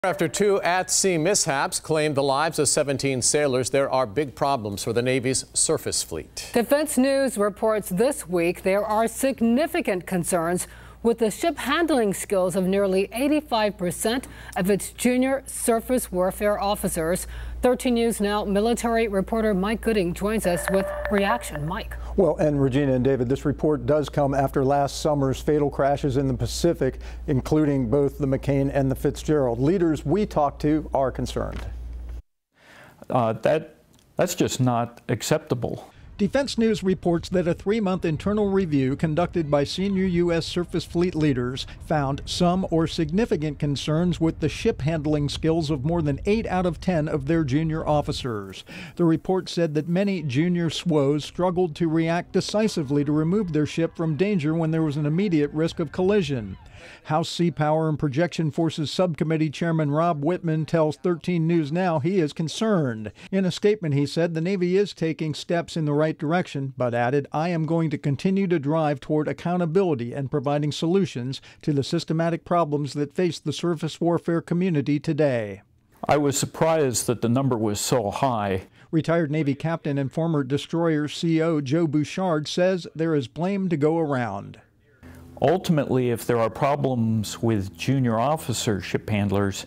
After two at-sea mishaps claimed the lives of 17 sailors, there are big problems for the Navy's surface fleet. Defense News reports this week there are significant concerns with the ship handling skills of nearly 85% of its junior surface warfare officers. 13 News Now military reporter Mike Gooding joins us with reaction. Mike. Well, and Regina and David, this report does come after last summer's fatal crashes in the Pacific, including both the McCain and the Fitzgerald. Leaders we talked to are concerned. That's just not acceptable. Defense News reports that a 3-month internal review conducted by senior U.S. surface fleet leaders found some or significant concerns with the ship handling skills of more than 8 out of 10 of their junior officers. The report said that many junior SWOs struggled to react decisively to remove their ship from danger when there was an immediate risk of collision. House Sea Power and Projection Forces Subcommittee Chairman Rob Whitman tells 13 News Now he is concerned. In a statement, he said the Navy is taking steps in the right direction, but added, "I am going to continue to drive toward accountability and providing solutions to the systematic problems that face the surface warfare community today." I was surprised that the number was so high. Retired Navy captain and former destroyer CO Joe Bouchard says there is blame to go around. Ultimately, if there are problems with junior officer ship handlers,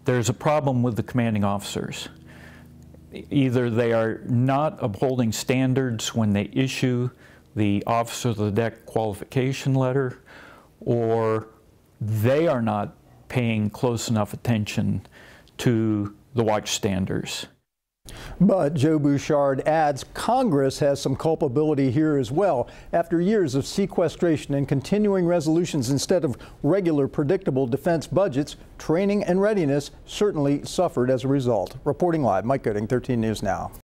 there's a problem with the commanding officers. Either they are not upholding standards when they issue the officer of the deck qualification letter, or they are not paying close enough attention to the watch standards. But Joe Bouchard adds Congress has some culpability here as well. After years of sequestration and continuing resolutions instead of regular predictable defense budgets, training and readiness certainly suffered as a result. Reporting live, Mike Gooding, 13 News Now.